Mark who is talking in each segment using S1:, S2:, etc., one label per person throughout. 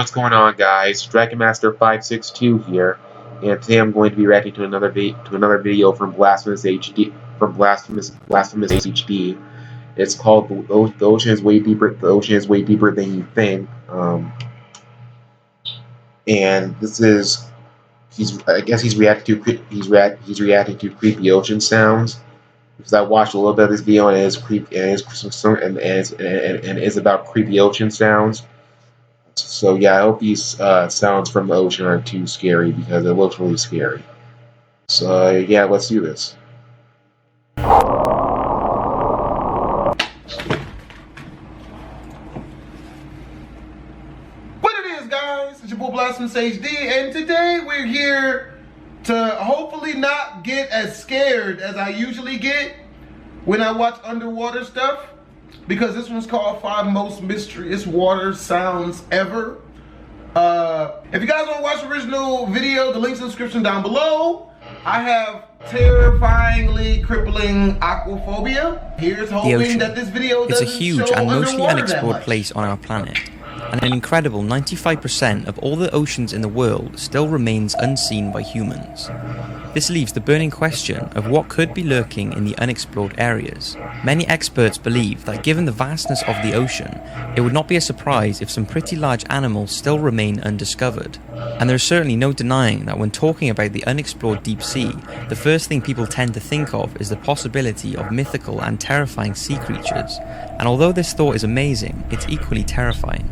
S1: what's going on, guys? DragonMaster562 here, and today I'm going to be reacting to another video from Blasphemous HD HD. It's called "The Ocean is Way Deeper." The ocean is way deeper than you think. And this is I guess he's reacting to creepy ocean sounds. Because I watched a little bit of this video and it is creepy and it's about creepy ocean sounds. So yeah, I hope these sounds from the ocean aren't too scary because it looks really scary. So yeah, let's do this.
S2: What it is, guys? It's your boy Blasphemous HD, and today we're here to hopefully not get as scared as I usually get when I watch underwater stuff, because this one's called 5 Most Mysterious Water Sounds Ever. If you guys want to watch the original video, the link's in the description down below. I have terrifyingly crippling aquaphobia. Here's hoping that this video doesn't
S3: It's a huge
S2: show
S3: and mostly
S2: underwater
S3: unexplored place on our planet, and an incredible 95% of all the oceans in the world still remains unseen by humans. This leaves the burning question of what could be lurking in the unexplored areas. Many experts believe that given the vastness of the ocean, it would not be a surprise if some pretty large animals still remain undiscovered. And there's certainly no denying that when talking about the unexplored deep sea, the first thing people tend to think of is the possibility of mythical and terrifying sea creatures. And although this thought is amazing, it's equally terrifying.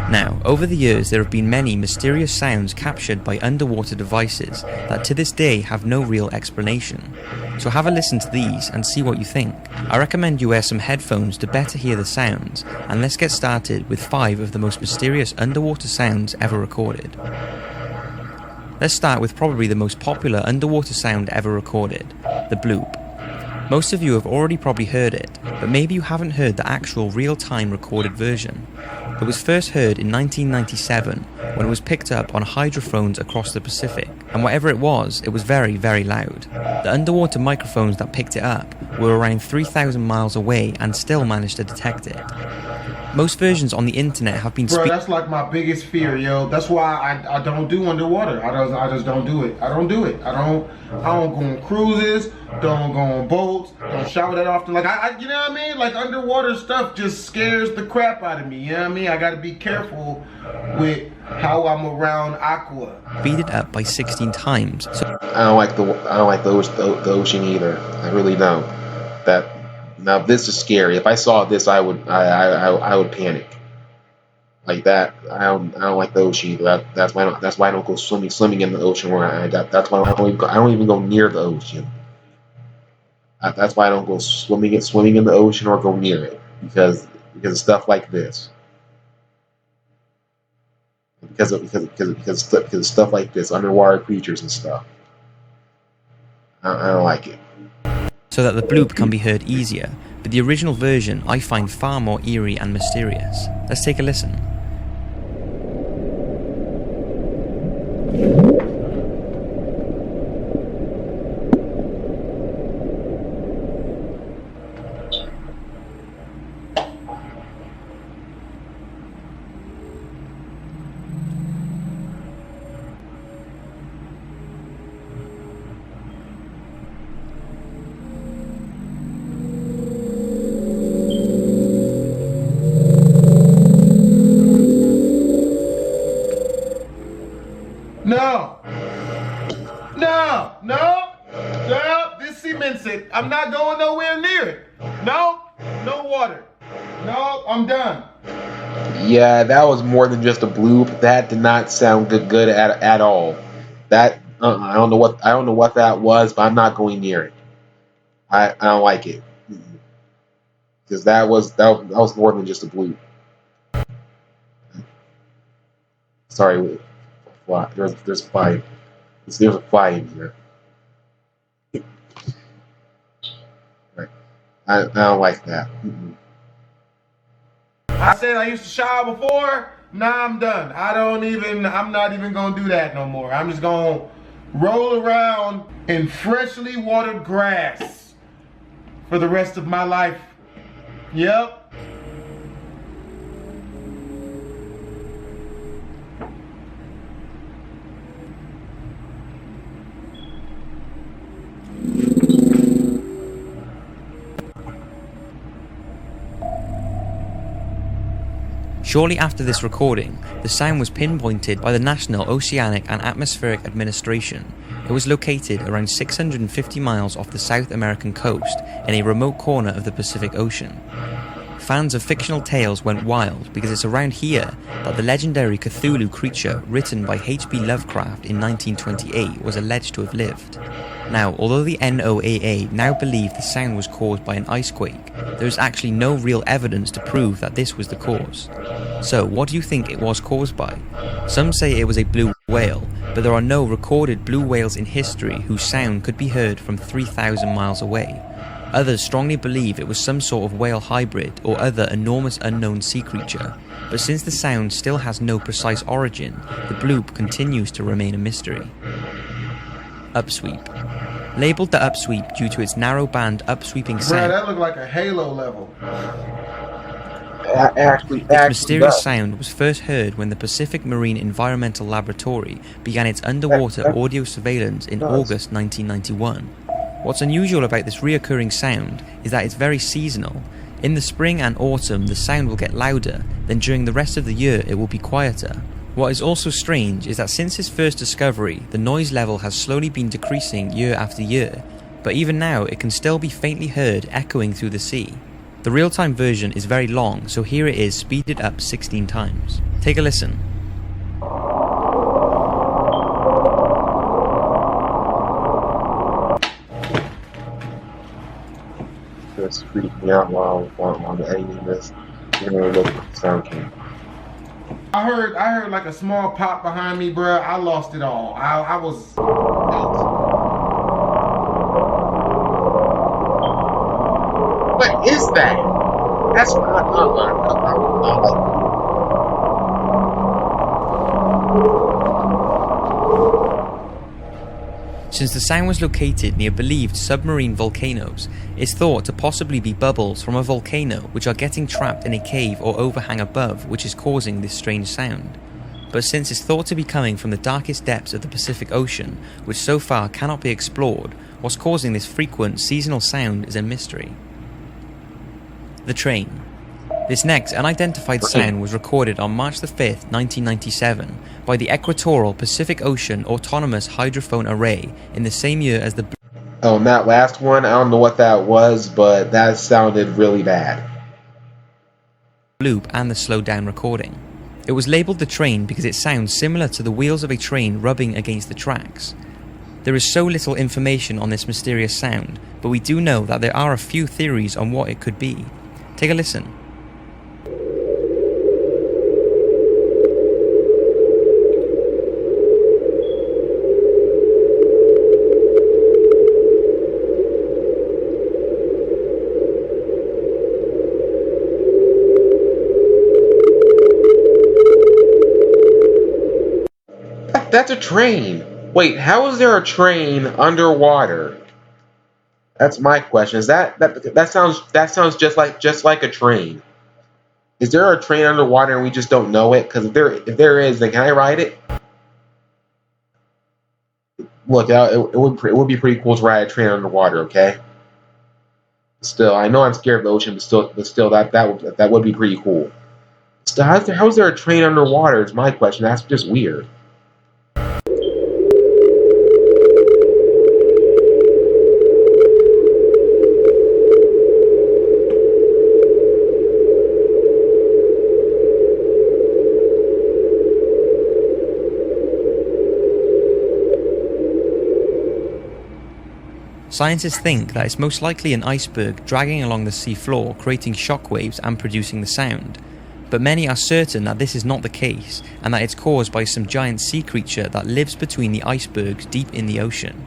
S3: Now, over the years there have been many mysterious sounds captured by underwater devices that to this day have no real explanation. So have a listen to these and see what you think. I recommend you wear some headphones to better hear the sounds, and let's get started with 5 of the most mysterious underwater sounds ever recorded. Let's start with probably the most popular underwater sound ever recorded, the bloop. Most of you have already probably heard it, but maybe you haven't heard the actual real-time recorded version. It was first heard in 1997 when it was picked up on hydrophones across the Pacific, and whatever it was very, very loud. The underwater microphones that picked it up were around 3,000 miles away and still managed to detect it. Most versions on the internet have been
S2: Bro, that's like my biggest fear, yo. That's why I don't do underwater. I just don't do it. I don't do it. I don't go on cruises, don't go on boats, don't shower that often. Like you know what I mean? Like underwater stuff just scares the crap out of me. You know what I mean? I gotta be careful with how I'm around aqua.
S3: Speeded up by 16 times. So
S1: I don't like the ocean either. I really don't. Now this is scary. If I saw this, I would panic. Like that, I don't like the ocean either. That's why I don't go swimming in the ocean. That's why I don't even go near the ocean. That's why I don't go swimming in the ocean or go near it, because of stuff like this. Because of stuff like this, underwater creatures and stuff. I don't like it.
S3: So that the bloop can be heard easier, but the original version I find far more eerie and mysterious. Let's take a listen.
S2: No, this cements it. I'm not going nowhere near it. No water. No, I'm done.
S1: Yeah, that was more than just a bloop. That did not sound good at all. That I don't know what that was, but I'm not going near it. I don't like it, because that was more than just a bloop. Sorry, there's a fly. There's a fly in here. Right. I don't like that.
S2: I said I used to shower before. Nah, I'm done. I'm not even gonna do that no more. I'm just gonna roll around in freshly watered grass for the rest of my life. Yep.
S3: Shortly after this recording, the sound was pinpointed by the National Oceanic and Atmospheric Administration. It was located around 650 miles off the South American coast in a remote corner of the Pacific Ocean. Fans of fictional tales went wild because it's around here that the legendary Cthulhu creature written by H.P. Lovecraft in 1928 was alleged to have lived. Now, although the NOAA now believe the sound was caused by an icequake, there is actually no real evidence to prove that this was the cause. So, what do you think it was caused by? Some say it was a blue whale, but there are no recorded blue whales in history whose sound could be heard from 3,000 miles away. Others strongly believe it was some sort of whale hybrid or other enormous unknown sea creature, but since the sound still has no precise origin, the bloop continues to remain a mystery. Upsweep. Labelled the upsweep due to its narrow band upsweeping sound,
S2: that looked like a Halo level.
S3: its mysterious sound was first heard when the Pacific Marine Environmental Laboratory began its underwater audio surveillance in August 1991. What's unusual about this reoccurring sound is that it's very seasonal. In the spring and autumn the sound will get louder, then during the rest of the year it will be quieter. What is also strange is that since its first discovery, the noise level has slowly been decreasing year after year, but even now it can still be faintly heard echoing through the sea. The real-time version is very long, so here it is speeded up 16 times. Take a listen.
S1: Just freaked me out while I'm editing this. You're gonna look at the sound came.
S2: I heard like a small pop behind me, bruh. I lost it all. I was.
S1: What is that? That's not like.
S3: Since the sound was located near believed submarine volcanoes, it's thought to possibly be bubbles from a volcano which are getting trapped in a cave or overhang above, which is causing this strange sound. But since it's thought to be coming from the darkest depths of the Pacific Ocean, which so far cannot be explored, what's causing this frequent seasonal sound is a mystery. The train. This next unidentified sound was recorded on March the 5th, 1997 by the Equatorial Pacific Ocean Autonomous Hydrophone Array in the same year as the...
S1: Oh, and that last one, I don't know what that was, but that sounded really bad.
S3: ...loop and the slowed down recording. It was labelled the train because it sounds similar to the wheels of a train rubbing against the tracks. There is so little information on this mysterious sound, but we do know that there are a few theories on what it could be. Take a listen.
S1: That's a train. Wait, how is there a train underwater? That's my question. Is that sounds just like a train? Is there a train underwater and we just don't know it? Because if there is, then can I ride it? Look, it would be pretty cool to ride a train underwater. Okay. Still, I know I'm scared of the ocean, but still, that would be pretty cool. Still, how's there a train underwater? Is my question. That's just weird.
S3: Scientists think that it's most likely an iceberg dragging along the sea floor, creating shockwaves and producing the sound. But many are certain that this is not the case, and that it's caused by some giant sea creature that lives between the icebergs deep in the ocean.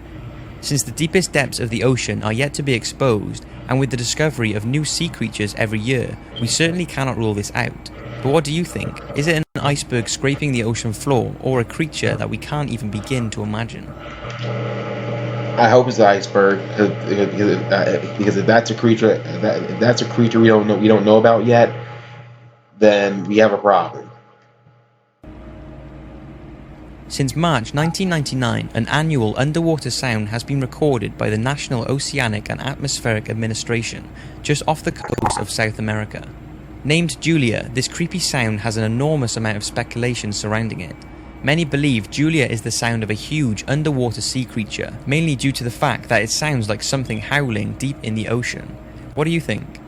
S3: Since the deepest depths of the ocean are yet to be exposed, and with the discovery of new sea creatures every year, we certainly cannot rule this out. But what do you think? Is it an iceberg scraping the ocean floor, or a creature that we can't even begin to imagine?
S1: I hope it's the iceberg, because if that's a creature, we don't know about yet, then we have a problem.
S3: Since March 1999, an annual underwater sound has been recorded by the National Oceanic and Atmospheric Administration just off the coast of South America. Named Julia, this creepy sound has an enormous amount of speculation surrounding it. Many believe Julia is the sound of a huge underwater sea creature, mainly due to the fact that it sounds like something howling deep in the ocean. What do you think?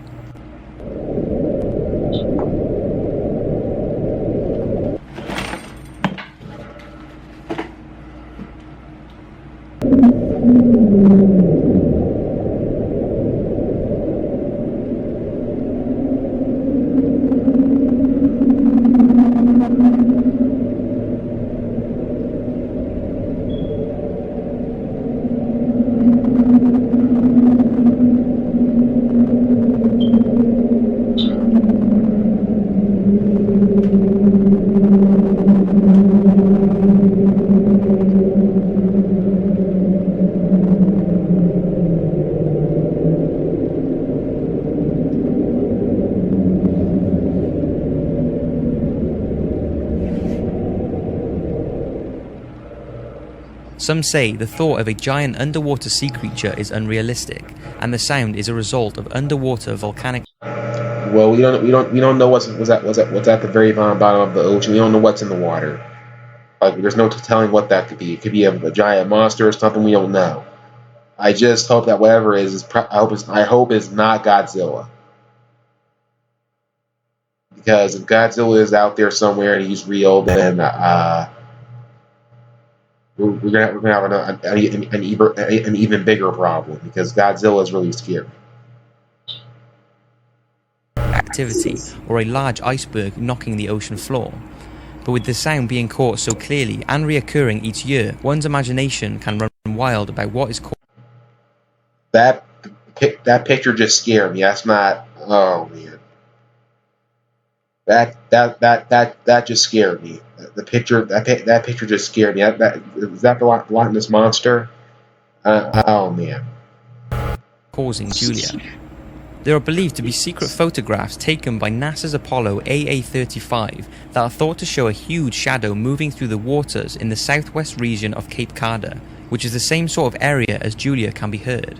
S3: Some say the thought of a giant underwater sea creature is unrealistic, and the sound is a result of underwater volcanic.
S1: Well, we don't know what's at the very bottom of the ocean. We don't know what's in the water. Like, there's no telling what that could be. It could be a giant monster or something we don't know. I just hope that whatever it is I hope it's not Godzilla. Because if Godzilla is out there somewhere and he's real, then we're gonna have an even bigger problem, because Godzilla is really scary.
S3: Activity, or a large iceberg knocking the ocean floor. But with the sound being caught so clearly and reoccurring each year, one's imagination can run wild about what is called.
S1: That picture just scared me. That's not. Oh man. That just scared me. The picture that picture just scared me. Is that the Loch Ness monster? Oh man.
S3: Causing Julia. There are believed to be secret photographs taken by NASA's Apollo AA-35 that are thought to show a huge shadow moving through the waters in the southwest region of Cape Carda, which is the same sort of area as Julia can be heard.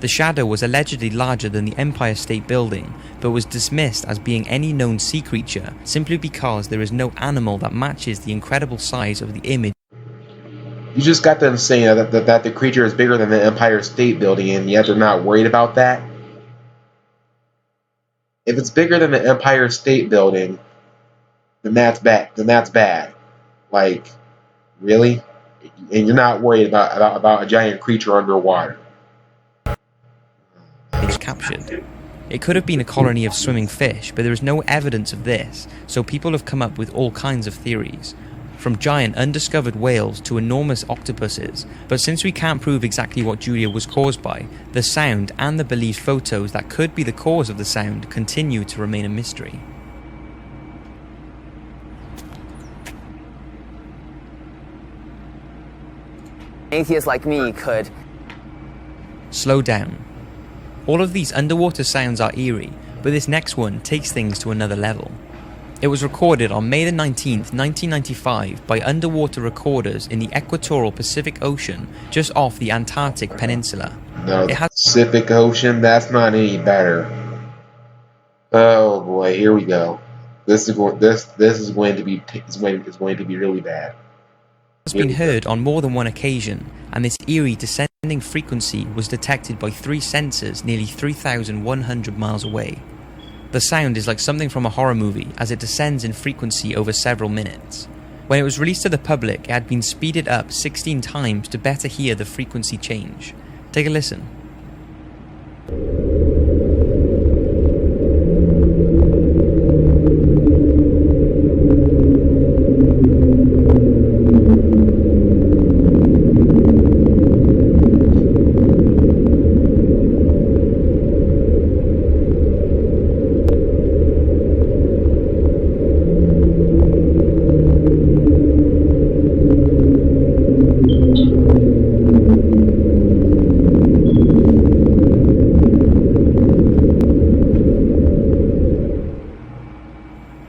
S3: The shadow was allegedly larger than the Empire State Building, but was dismissed as being any known sea creature simply because there is no animal that matches the incredible size of the image.
S1: You just got them saying that the creature is bigger than the Empire State Building, and yet they're not worried about that. If it's bigger than the Empire State Building, then that's bad. Like, really? And you're not worried about a giant creature underwater.
S3: It's captured. It could have been a colony of swimming fish, but there is no evidence of this, so people have come up with all kinds of theories, from giant undiscovered whales to enormous octopuses. But since we can't prove exactly what Julia was caused by, the sound and the believed photos that could be the cause of the sound continue to remain a mystery.
S4: Atheists like me could
S3: slow down. All of these underwater sounds are eerie, but this next one takes things to another level. It was recorded on May the 19th, 1995 by underwater recorders in the equatorial Pacific Ocean just off the Antarctic Peninsula.
S1: No, the Pacific Ocean, that's not any better. Oh boy, here we go. This is going to be really bad.
S3: It's been heard on more than one occasion, and this eerie descending frequency was detected by 3 sensors nearly 3,100 miles away. The sound is like something from a horror movie as it descends in frequency over several minutes. When it was released to the public, it had been speeded up 16 times to better hear the frequency change. Take a listen.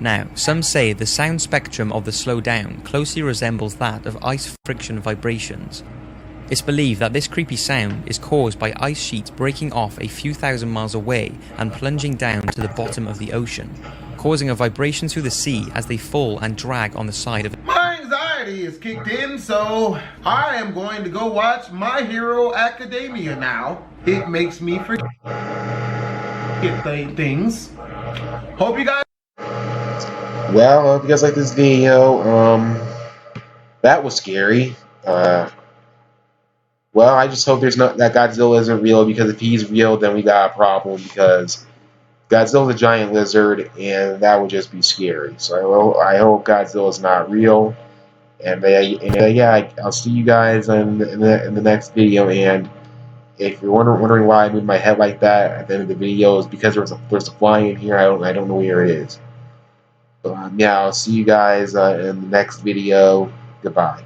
S3: Now, some say the sound spectrum of the slowdown closely resembles that of ice friction vibrations. It's believed that this creepy sound is caused by ice sheets breaking off a few thousand miles away and plunging down to the bottom of the ocean, causing a vibration through the sea as they fall and drag on the side of it.
S2: My anxiety is kicked in, so I am going to go watch My Hero Academia now. It makes me forget things. Hope you guys.
S1: Well, I hope you guys like this video. That was scary. Well, I just hope there's not that Godzilla isn't real, because if he's real, then we got a problem, because Godzilla's a giant lizard, and that would just be scary. So I hope Godzilla's not real. And yeah, I'll see you guys in the next video. And if you're wondering why I moved my head like that at the end of the video, is because there's a fly in here. I don't know where it is. So yeah, I'll see you guys in the next video. Goodbye.